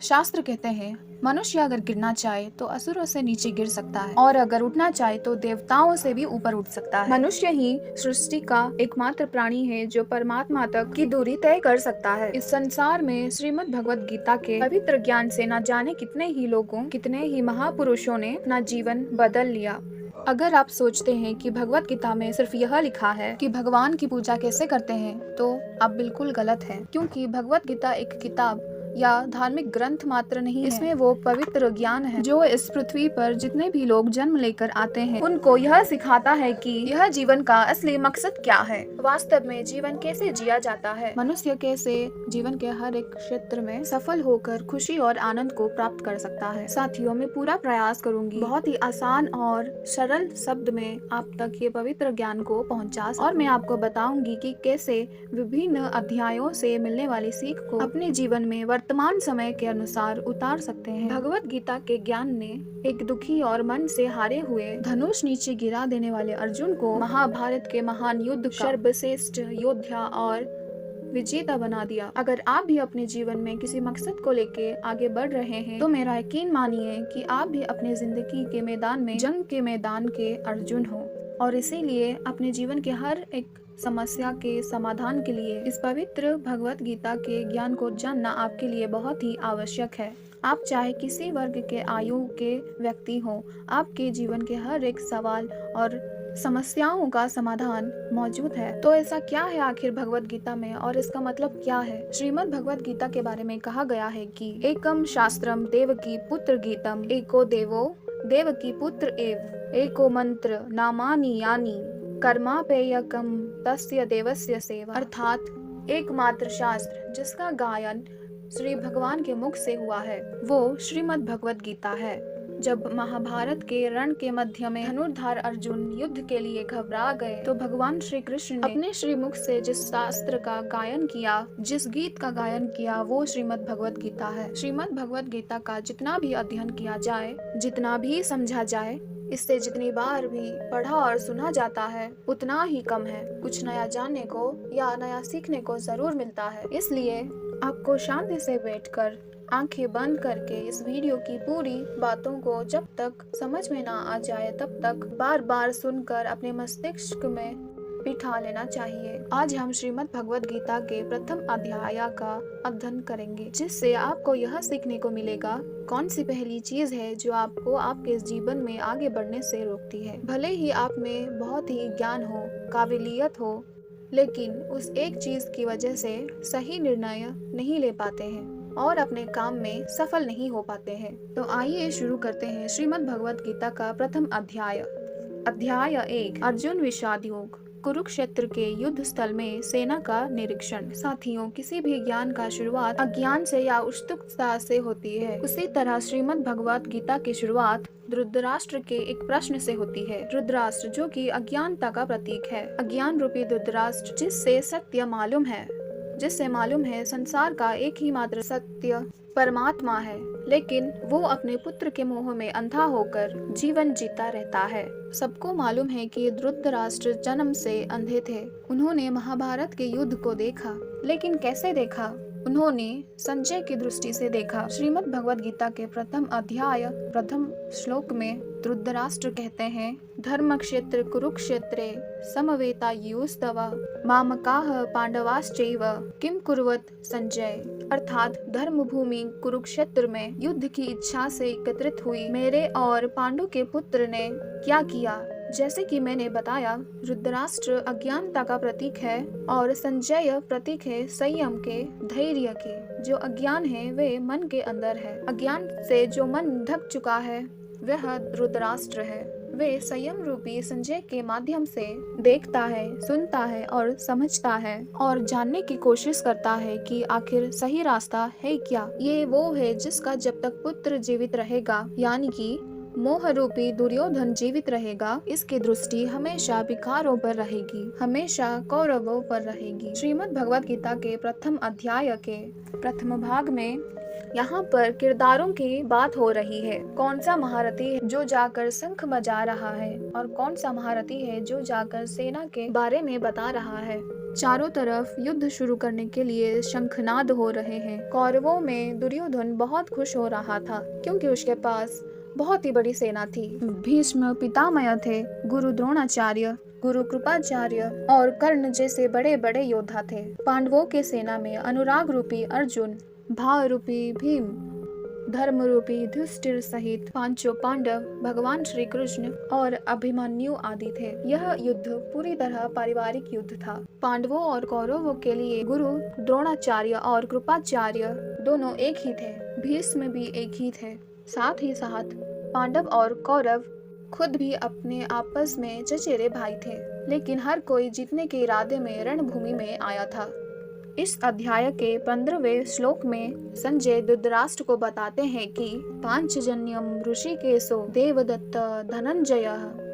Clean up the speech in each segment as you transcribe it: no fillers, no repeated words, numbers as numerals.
शास्त्र कहते हैं मनुष्य अगर गिरना चाहे तो असुरों से नीचे गिर सकता है और अगर उठना चाहे तो देवताओं से भी ऊपर उठ सकता है। मनुष्य ही सृष्टि का एकमात्र प्राणी है जो परमात्मा तक की दूरी तय कर सकता है। इस संसार में श्रीमद् भगवत गीता के पवित्र ज्ञान से न जाने कितने ही लोगों, कितने ही महापुरुषों ने अपना जीवन बदल लिया। अगर आप सोचते हैं कि भगवत गीता में सिर्फ यह लिखा है कि भगवान की पूजा कैसे करते हैं, तो आप बिल्कुल गलत हैं, क्योंकि भगवत गीता एक किताब या धार्मिक ग्रंथ मात्र नहीं है। इसमें वो पवित्र ज्ञान है जो इस पृथ्वी पर जितने भी लोग जन्म लेकर आते हैं उनको यह सिखाता है कि यह जीवन का असली मकसद क्या है, वास्तव में जीवन कैसे जिया जाता है, मनुष्य कैसे जीवन के हर एक क्षेत्र में सफल होकर खुशी और आनंद को प्राप्त कर सकता है। साथियों, मैं पूरा प्रयास करूंगी बहुत ही आसान और सरल शब्द में आप तक ये पवित्र ज्ञान को पहुंचा, और मैं आपको बताऊंगी कि कैसे विभिन्न अध्यायों से मिलने वाली सीख को अपने जीवन में वर्तमान समय के अनुसार उतार सकते हैं। भगवत गीता के ज्ञान ने एक दुखी और मन से हारे हुए, धनुष नीचे गिरा देने वाले अर्जुन को महाभारत के महान युद्ध का सर्वश्रेष्ठ योद्धा और विजेता बना दिया। अगर आप भी अपने जीवन में किसी मकसद को लेके आगे बढ़ रहे हैं तो मेरा यकीन मानिए कि आप भी अपने जिंदगी के मैदान में जंग के मैदान के अर्जुन हो, और इसीलिए अपने जीवन के हर एक समस्या के समाधान के लिए इस पवित्र भगवत गीता के ज्ञान को जानना आपके लिए बहुत ही आवश्यक है। आप चाहे किसी वर्ग के आयु के व्यक्ति हो, आपके जीवन के हर एक सवाल और समस्याओं का समाधान मौजूद है। तो ऐसा क्या है आखिर भगवत गीता में, और इसका मतलब क्या है? श्रीमद् भगवत गीता के बारे में कहा गया है कि एकम शास्त्रम देवकी पुत्र गीतम, एको देवो देवकी पुत्र एव, एको मंत्र नामानि यानि कर्मापेयकम तस्य देवस्य सेवा। अर्थात एकमात्र शास्त्र जिसका गायन श्री भगवान के मुख से हुआ है वो श्रीमद् भगवत गीता है। जब महाभारत के रण के मध्य में धनुर्धार अर्जुन युद्ध के लिए घबरा गए तो भगवान श्री कृष्ण ने अपने श्रीमुख से जिस शास्त्र का गायन किया, जिस गीत का गायन किया, वो श्रीमद् भगवत गीता है। श्रीमद् भगवत गीता का जितना भी अध्ययन किया जाए, जितना भी समझा जाए, इससे जितनी बार भी पढ़ा और सुना जाता है उतना ही कम है। कुछ नया जानने को या नया सीखने को जरूर मिलता है। इसलिए आपको शांति से बैठकर आंखें बंद करके इस वीडियो की पूरी बातों को जब तक समझ में ना आ जाए तब तक बार बार सुनकर अपने मस्तिष्क में बिठा लेना चाहिए। आज हम श्रीमद् भगवत गीता के प्रथम अध्याय का अध्ययन करेंगे, जिससे आपको यह सीखने को मिलेगा कौन सी पहली चीज है जो आपको आपके जीवन में आगे बढ़ने से रोकती है। भले ही आप में बहुत ही ज्ञान हो, काबिलियत हो, लेकिन उस एक चीज की वजह से सही निर्णय नहीं ले पाते हैं और अपने काम में सफल नहीं हो पाते हैं। तो आइए शुरू करते हैं श्रीमद् भगवत गीता का प्रथम अध्याय। अध्याय 1, अर्जुन विषाद योग। कुरुक्षेत्र के युद्ध स्थल में सेना का निरीक्षण। साथियों, किसी भी ज्ञान का शुरुआत अज्ञान से या उत्सुकता से होती है। उसी तरह श्रीमद् भगवत गीता की शुरुआत धृतराष्ट्र के एक प्रश्न से होती है। धृतराष्ट्र जो कि अज्ञानता का प्रतीक है। अज्ञान रूपी धृतराष्ट्र जिससे सत्य मालूम है, जिससे मालूम है संसार का एक ही मात्र सत्य परमात्मा है, लेकिन वो अपने पुत्र के मोह में अंधा होकर जीवन जीता रहता है। सबको मालूम है कि धृतराष्ट्र जन्म से अंधे थे। उन्होंने महाभारत के युद्ध को देखा, लेकिन कैसे देखा? उन्होंने संजय की दृष्टि से देखा। श्रीमद् भगवत गीता के प्रथम अध्याय प्रथम श्लोक में धृतराष्ट्र कहते हैं, धर्म क्षेत्र कुरुक्षेत्रे समवेतायुस्तव मामकाः पांडवाश्चैव किम कुर्वत संजय। अर्थात धर्म भूमि कुरुक्षेत्र में युद्ध की इच्छा से एकत्रित हुई मेरे और पांडु के पुत्र ने क्या किया। जैसे कि मैंने बताया, धृतराष्ट्र अज्ञानता का प्रतीक है और संजय प्रतीक है संयम के, धैर्य के। जो अज्ञान है वे मन के अंदर है। अज्ञान से जो मन ढक चुका है वह धृतराष्ट्र है। वे संयम रूपी संजय के माध्यम से देखता है, सुनता है और समझता है और जानने की कोशिश करता है कि आखिर सही रास्ता है क्या। ये वो है जिसका जब तक पुत्र जीवित रहेगा, यानी कि मोह रूपी दुर्योधन जीवित रहेगा, इसकी दृष्टि हमेशा विकारों पर रहेगी, हमेशा कौरवों पर रहेगी। श्रीमद् भगवत गीता के प्रथम अध्याय के प्रथम भाग में यहाँ पर किरदारों की बात हो रही है। कौन सा महारथी है जो जाकर शंख बजा रहा है और कौन सा महारथी है जो जाकर सेना के बारे में बता रहा है। चारों तरफ युद्ध शुरू करने के लिए शंखनाद हो रहे हैं। कौरवों में दुर्योधन बहुत खुश हो रहा था क्योंकि उसके पास बहुत ही बड़ी सेना थी। भीष्म पितामह थे, गुरु द्रोणाचार्य, गुरु कृपाचार्य और कर्ण जैसे बड़े बड़े योद्धा थे। पांडवों के सेना में अनुराग रूपी अर्जुन, भाव रूपी भीम, धर्म रूपी युधिष्ठिर सहित पांचों पांडव, भगवान श्री कृष्ण और अभिमन्यु आदि थे। यह युद्ध पूरी तरह पारिवारिक युद्ध था। पांडवों और कौरवों के लिए गुरु द्रोणाचार्य और कृपाचार्य दोनों एक ही थे। भीष्म भी एक ही थे। साथ ही साथ पांडव और कौरव खुद भी अपने आपस में चचेरे भाई थे, लेकिन हर कोई जीतने के इरादे में रणभूमि में आया था। इस अध्याय के 15वें श्लोक में संजय धृतराष्ट्र को बताते हैं कि पांचजन्यम ऋषिकेशो देवदत्त धनंजय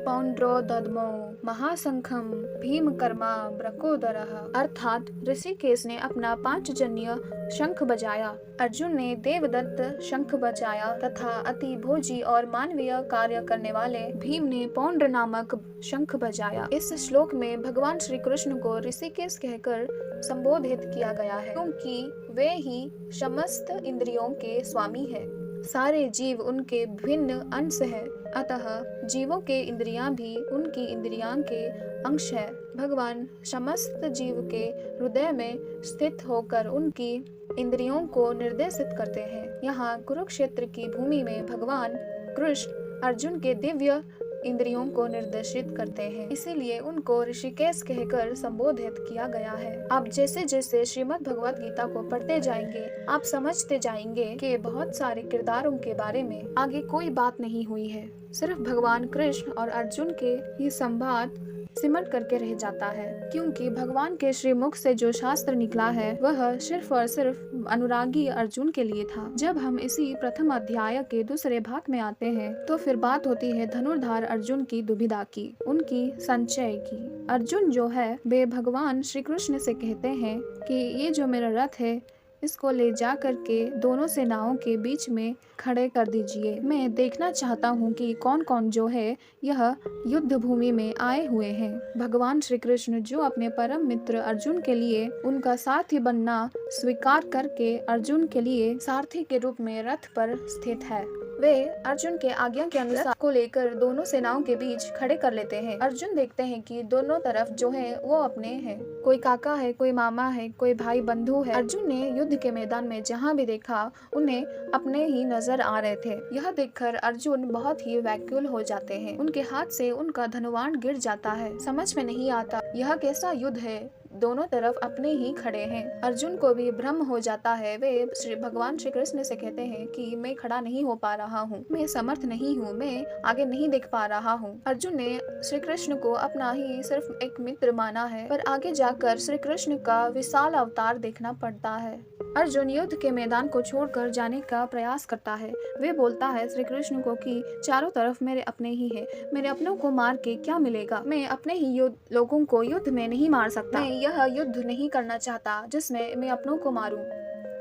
पौंड्रो दद्मो महासंखम भीमकर्मा ब्रकोदरः। अर्थात ऋषिकेश ने अपना पांचजन्य शंख बजाया, अर्जुन ने देवदत्त शंख बजाया तथा अति भोजी और मानवीय कार्य करने वाले भीम ने पौंड्र नामक शंख बजाया। इस श्लोक में भगवान श्री कृष्ण को ऋषिकेश कहकर संबोधित किया गया है क्योंकि वे ही समस्त इंद्रियों के स्वामी हैं। सारे जीव उनके भिन्न अंश है, अतः जीवों के इंद्रियां भी उनकी इंद्रियां के अंश है। भगवान समस्त जीव के हृदय में स्थित होकर उनकी इंद्रियों को निर्देशित करते हैं। यहाँ कुरुक्षेत्र की भूमि में भगवान कृष्ण अर्जुन के दिव्य इंद्रियों को निर्देशित करते हैं, इसीलिए उनको ऋषिकेश कहकर संबोधित किया गया है। आप जैसे जैसे श्रीमद् भगवत गीता को पढ़ते जाएंगे, आप समझते जाएंगे कि बहुत सारे किरदारों के बारे में आगे कोई बात नहीं हुई है। सिर्फ भगवान कृष्ण और अर्जुन के ही संवाद सिमट करके रह जाता है, क्योंकि भगवान के श्रीमुख से जो शास्त्र निकला है वह सिर्फ और सिर्फ अनुरागी अर्जुन के लिए था। जब हम इसी प्रथम अध्याय के दूसरे भाग में आते हैं तो फिर बात होती है धनुर्धार अर्जुन की दुविधा की, उनकी संचय की। अर्जुन जो है वे भगवान श्री कृष्ण से कहते हैं कि ये जो मेरा रथ है इसको ले जा करके दोनों सेनाओं के बीच में खड़े कर दीजिए। मैं देखना चाहता हूँ कि कौन कौन जो है यह युद्ध भूमि में आए हुए हैं। भगवान श्री कृष्ण जो अपने परम मित्र अर्जुन के लिए उनका सारथी बनना स्वीकार करके अर्जुन के लिए सारथी के रूप में रथ पर स्थित है, वे अर्जुन के आज्ञा के अनुसार को लेकर दोनों सेनाओं के बीच खड़े कर लेते हैं। अर्जुन देखते हैं कि दोनों तरफ जो है वो अपने हैं, कोई काका है, कोई मामा है, कोई भाई बंधु है। अर्जुन ने युद्ध के मैदान में जहाँ भी देखा उन्हें अपने ही नजर आ रहे थे। यह देखकर अर्जुन बहुत ही व्याकुल हो जाते हैं, उनके हाथ से उनका धनुवाण गिर जाता है। समझ में नहीं आता यह कैसा युद्ध है, दोनों तरफ अपने ही खड़े हैं। अर्जुन को भी भ्रम हो जाता है। वे भगवान श्री कृष्ण से कहते हैं कि मैं खड़ा नहीं हो पा रहा हूँ, मैं समर्थ नहीं हूँ, मैं आगे नहीं देख पा रहा हूँ। अर्जुन ने श्री कृष्ण को अपना ही सिर्फ एक मित्र माना है, पर आगे जाकर श्री कृष्ण का विशाल अवतार देखना पड़ता है। अर्जुन युद्ध के मैदान को छोड़कर जाने का प्रयास करता है। वे बोलता है श्री कृष्ण को कि चारों तरफ मेरे अपने ही हैं, मेरे अपनों को मार के क्या मिलेगा, मैं अपने ही लोगों को युद्ध में नहीं मार सकता, मैं यह युद्ध नहीं करना चाहता जिसमें मैं अपनों को मारूं।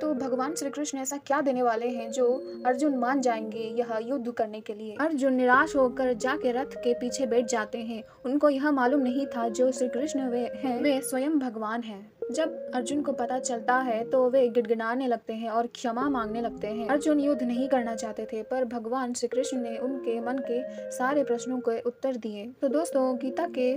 तो भगवान श्री कृष्ण ऐसा क्या देने वाले हैं जो अर्जुन मान जाएंगे यह युद्ध करने के लिए। अर्जुन निराश होकर जाके रथ के पीछे बैठ जाते हैं। उनको यह मालूम नहीं था जो श्री कृष्ण वे स्वयं भगवान हैं। जब अर्जुन को पता चलता है तो वे गिड़गिड़ाने लगते हैं और क्षमा मांगने लगते हैं। अर्जुन युद्ध नहीं करना चाहते थे, पर भगवान श्री कृष्ण ने उनके मन के सारे प्रश्नों के उत्तर दिए। तो दोस्तों, गीता के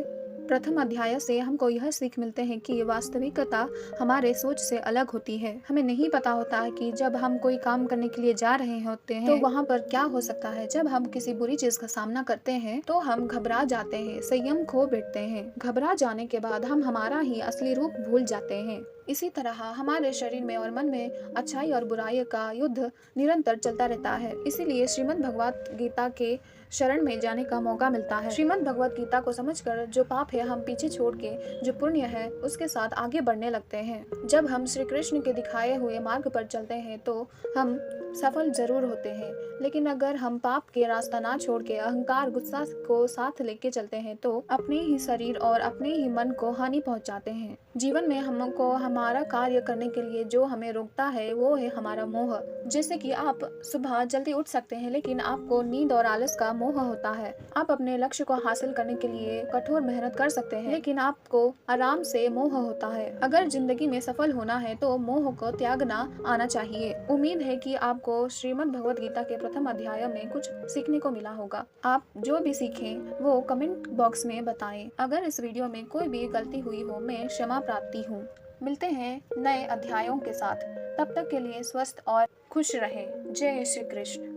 प्रथम अध्याय से हमको यह सीख मिलते हैं कि वास्तविकता हमारे सोच से अलग होती है। हमें नहीं पता होता है कि जब हम कोई काम करने के लिए जा रहे होते हैं तो वहाँ पर क्या हो सकता है। जब हम किसी बुरी चीज का सामना करते हैं तो हम घबरा जाते हैं, संयम खो बैठते हैं। घबरा जाने के बाद हम हमारा ही असली रूप भूल जाते हैं। इसी तरह हमारे शरीर में और मन में अच्छाई और बुराई का युद्ध निरंतर चलता रहता है। इसीलिए श्रीमद् भगवत गीता के शरण में जाने का मौका मिलता है। श्रीमद् भगवत गीता को समझकर जो पाप है हम पीछे छोड़ के जो पुण्य है उसके साथ आगे बढ़ने लगते हैं। जब हम श्री कृष्ण के दिखाए हुए मार्ग पर चलते हैं तो हम सफल जरूर होते हैं, लेकिन अगर हम पाप के रास्ता ना छोड़ के अहंकार गुस्सा को साथ लेके चलते हैं तो अपने ही शरीर और अपने ही मन को हानि पहुंचाते हैं। जीवन में हमको हमारा कार्य करने के लिए जो हमें रोकता है वो है हमारा मोह। जैसे कि आप सुबह जल्दी उठ सकते हैं, लेकिन आपको नींद और आलस का मोह होता है। आप अपने लक्ष्य को हासिल करने के लिए कठोर मेहनत कर सकते हैं, लेकिन आपको आराम से मोह होता है। अगर जिंदगी में सफल होना है तो मोह को त्यागना आना चाहिए। उम्मीद है कि आपको श्रीमद् भगवद गीता के प्रथम अध्याय में कुछ सीखने को मिला होगा। आप जो भी सीखें वो कमेंट बॉक्स में बताएं। अगर इस वीडियो में कोई भी गलती हुई हो मैं क्षमा प्रार्थी हूँ। मिलते हैं नए अध्यायों के साथ, तब तक के लिए स्वस्थ और खुश रहें। जय श्री कृष्ण।